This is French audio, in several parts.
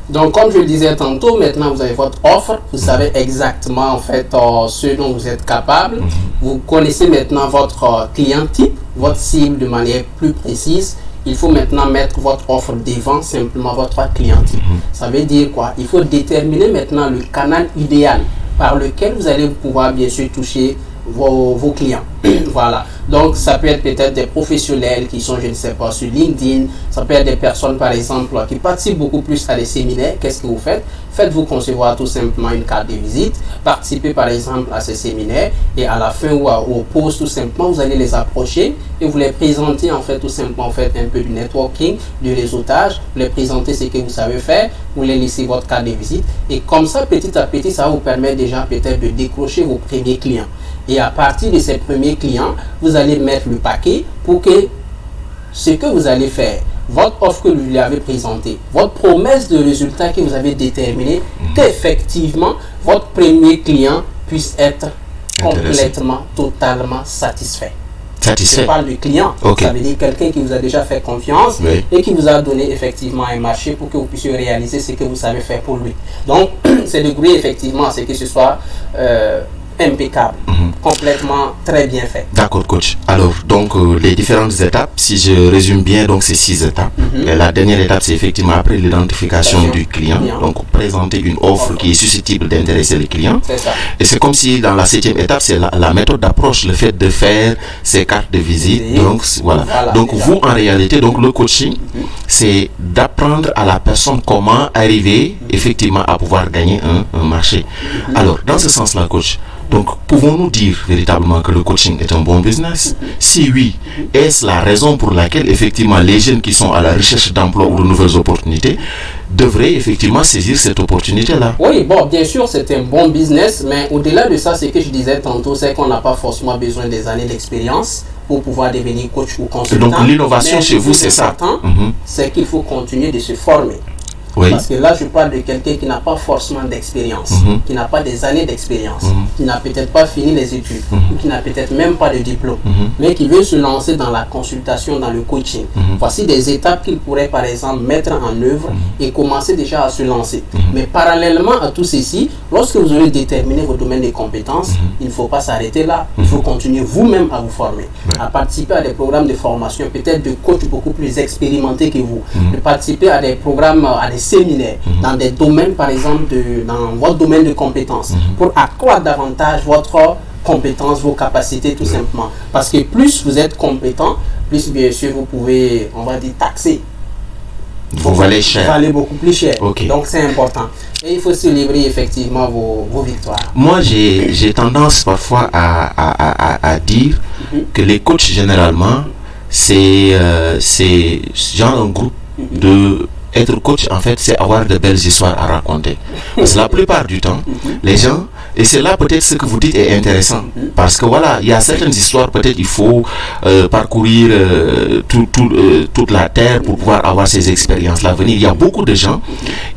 Donc, comme je le disais tantôt, maintenant vous avez votre offre, vous savez exactement en fait ce dont vous êtes capable. Vous connaissez maintenant votre client type, votre cible de manière plus précise. Il faut maintenant mettre votre offre devant simplement votre client type. Ça veut dire quoi? Il faut déterminer maintenant le canal idéal par lequel vous allez pouvoir bien sûr toucher vos clients. Voilà. Donc, ça peut être peut-être des professionnels qui sont, je ne sais pas, sur LinkedIn. Ça peut être des personnes, par exemple, qui participent beaucoup plus à des séminaires. Qu'est-ce que vous faites? Faites-vous concevoir tout simplement une carte de visite. Participez, par exemple, à ces séminaires. Et à la fin ou au pause, tout simplement, vous allez les approcher et vous les présenter, en fait, tout simplement, en fait, un peu du networking, du réseautage. Vous les présentez ce que vous savez faire. Vous les laissez votre carte de visite. Et comme ça, petit à petit, ça vous permet déjà peut-être de décrocher vos premiers clients. Et à partir de ces premiers clients, vous allez mettre le paquet pour que ce que vous allez faire, votre offre que vous lui avez présentée, votre promesse de résultat que vous avez déterminée, qu'effectivement, votre premier client puisse être complètement, totalement satisfait. Je parle du client, ça veut dire quelqu'un qui vous a déjà fait confiance et qui vous a donné effectivement un marché pour que vous puissiez réaliser ce que vous savez faire pour lui. Donc, c'est de grouiller effectivement à ce que ce soit impeccable, complètement très bien fait. D'accord, coach. Alors, donc, les différentes étapes, si je résume bien, donc c'est 6 étapes. Et la dernière étape, c'est effectivement après l'identification du client. Donc, présenter une offre qui est susceptible d'intéresser le client. C'est ça. Et c'est comme si dans la 7e étape, c'est la méthode d'approche, le fait de faire ces cartes de visite. Donc, voilà. Donc, vous, en réalité, donc, le coaching, c'est d'apprendre à la personne comment arriver, effectivement, à pouvoir gagner un marché. Alors, dans ce sens-là, coach, donc, pouvons-nous dire véritablement que le coaching est un bon business? Si oui, est-ce la raison pour laquelle, effectivement, les jeunes qui sont à la recherche d'emploi ou de nouvelles opportunités devraient, effectivement, saisir cette opportunité-là? Oui, bon, bien sûr, c'est un bon business, mais au-delà de ça, ce que je disais tantôt, c'est qu'on n'a pas forcément besoin des années d'expérience pour pouvoir devenir coach ou consultant. Donc, l'innovation chez vous, c'est ça? C'est qu'il faut continuer de se former. Oui. Parce que là, je parle de quelqu'un qui n'a pas forcément d'expérience, qui n'a pas des années d'expérience, qui n'a peut-être pas fini les études, ou qui n'a peut-être même pas de diplôme, mais qui veut se lancer dans la consultation, dans le coaching. Voici des étapes qu'il pourrait, par exemple, mettre en œuvre et commencer déjà à se lancer. Mais parallèlement à tout ceci, lorsque vous aurez déterminé vos domaines de compétences, il ne faut pas s'arrêter là. Il faut continuer vous-même à vous former, à participer à des programmes de formation, peut-être de coachs beaucoup plus expérimentés que vous, de participer à des programmes, à des séminaires dans des domaines, par exemple, dans votre domaine de compétences, pour accroître davantage votre compétence, vos capacités, tout simplement. Parce que plus vous êtes compétent, plus bien sûr vous pouvez, on va dire, taxer. Vous valez cher. Vous valez beaucoup plus cher. Okay. Donc c'est important. Et il faut célébrer effectivement vos victoires. Moi, j'ai tendance parfois à dire que les coachs, généralement, c'est genre un groupe de... Être coach, en fait, c'est avoir de belles histoires à raconter. Parce que la plupart du temps, les gens, et c'est là peut-être ce que vous dites est intéressant. Parce que voilà, il y a certaines histoires, peut-être il faut parcourir toute la terre pour pouvoir avoir ces expériences-là à venir. Il y a beaucoup de gens,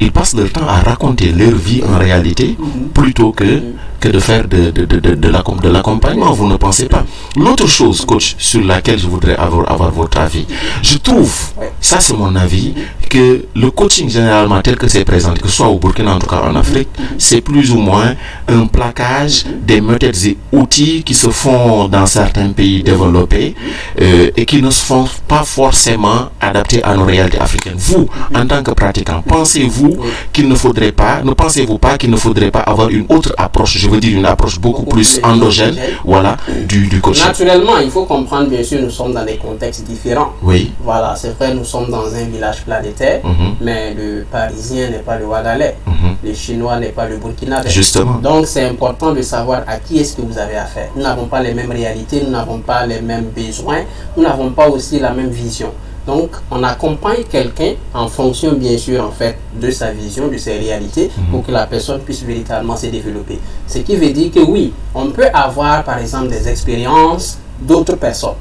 ils passent leur temps à raconter leur vie en réalité, plutôt que de faire de l'accompagnement, vous ne pensez pas? L'autre chose, coach, sur laquelle je voudrais avoir votre avis, je trouve, ça c'est mon avis, que le coaching généralement tel que c'est présenté, que ce soit au Burkina, en tout cas en Afrique, c'est plus ou moins un plaquage des méthodes et outils qui se font dans certains pays développés et qui ne se font pas forcément adaptés à nos réalités africaines. Vous, en tant que pratiquant, pensez-vous qu'il ne faudrait pas, ne pensez-vous pas qu'il ne faudrait pas avoir une autre approche, je veux dire une approche beaucoup plus endogène, voilà, du coaching? Naturellement, il faut comprendre, bien sûr, nous sommes dans des contextes différents. Oui. Voilà, c'est vrai, nous sommes dans un village planétaire, mais le Parisien n'est pas le Ouagalais, le Chinois n'est pas le Burkinabé. Justement. Donc, c'est important de savoir à qui est-ce que vous avez affaire. Nous n'avons pas les mêmes réalités, nous n'avons pas les mêmes besoins, nous n'avons pas aussi la même vision. Donc, on accompagne quelqu'un en fonction, bien sûr, en fait, de sa vision, de ses réalités, pour que la personne puisse véritablement se développer. Ce qui veut dire que oui, on peut avoir, par exemple, des expériences d'autres personnes.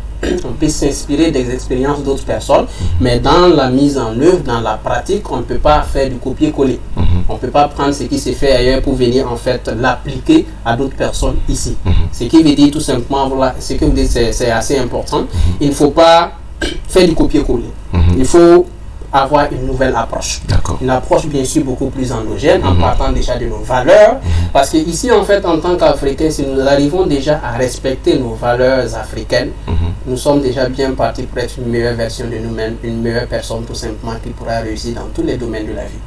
On peut s'inspirer des expériences d'autres personnes, mais dans la mise en œuvre, dans la pratique, on ne peut pas faire du copier-coller. On ne peut pas prendre ce qui s'est fait ailleurs pour venir, en fait, l'appliquer à d'autres personnes ici. Ce qui veut dire tout simplement, voilà, ce que vous dites, c'est assez important. Il ne faut pas faire du copier-coller. Il faut avoir une nouvelle approche. D'accord. Une approche bien sûr beaucoup plus endogène, en partant déjà de nos valeurs. Parce que ici, en fait, en tant qu'Africains, si nous arrivons déjà à respecter nos valeurs africaines, nous sommes déjà bien partis pour être une meilleure version de nous-mêmes, une meilleure personne tout simplement qui pourra réussir dans tous les domaines de la vie.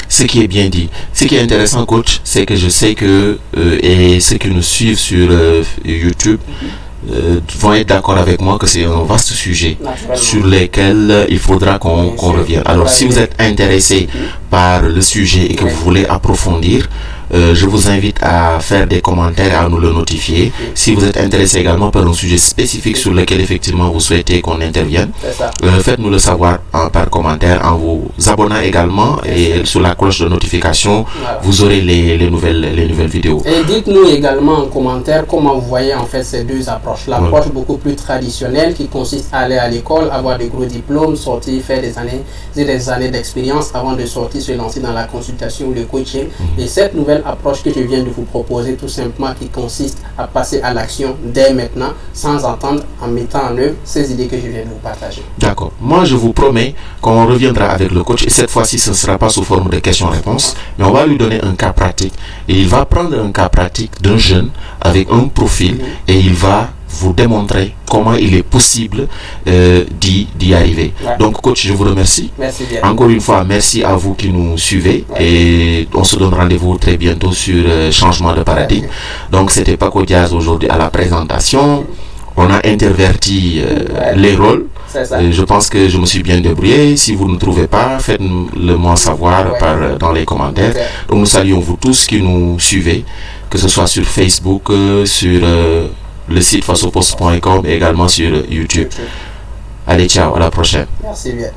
Ce qui est bien dit. Ce qui est intéressant, coach, c'est que je sais que et ceux qui nous suivent sur YouTube vont être d'accord avec moi que c'est un vaste sujet sur lequel il faudra qu'on revienne. Alors, si vous êtes intéressé par le sujet et que vous voulez approfondir, je vous invite à faire des commentaires, à nous le notifier. Si vous êtes intéressé également par un sujet spécifique sur lequel effectivement vous souhaitez qu'on intervienne, faites-nous le savoir par commentaire en vous abonnant également et sur la cloche de notification, vous aurez les nouvelles vidéos. Et dites-nous également en commentaire comment vous voyez en fait ces deux approches. L'approche beaucoup plus traditionnelle qui consiste à aller à l'école, avoir des gros diplômes, sortir, faire des années d'expérience avant de sortir, se lancer dans la consultation ou le coaching. Et cette nouvelle approche que je viens de vous proposer, tout simplement, qui consiste à passer à l'action dès maintenant, sans attendre, en mettant en œuvre ces idées que je viens de vous partager. D'accord. Moi, je vous promets qu'on reviendra avec le coach, et cette fois-ci, ce ne sera pas sous forme de questions-réponses, mais on va lui donner un cas pratique. Et il va prendre un cas pratique d'un jeune avec un profil, et il va vous démontrer comment il est possible d'y arriver. Donc, coach, je vous remercie. Merci bien. Encore une fois, merci à vous qui nous suivez et on se donne rendez-vous très bientôt sur Changement de paradigme. Donc, c'était Paco Diaz aujourd'hui à la présentation. On a interverti les rôles. Je pense que je me suis bien débrouillé. Si vous ne trouvez pas, faites-le moi savoir dans les commentaires. Donc, nous saluons vous tous qui nous suivez, que ce soit sur Facebook, sur le site fasopost.com et également sur YouTube. Allez, ciao, à la prochaine. Merci bien.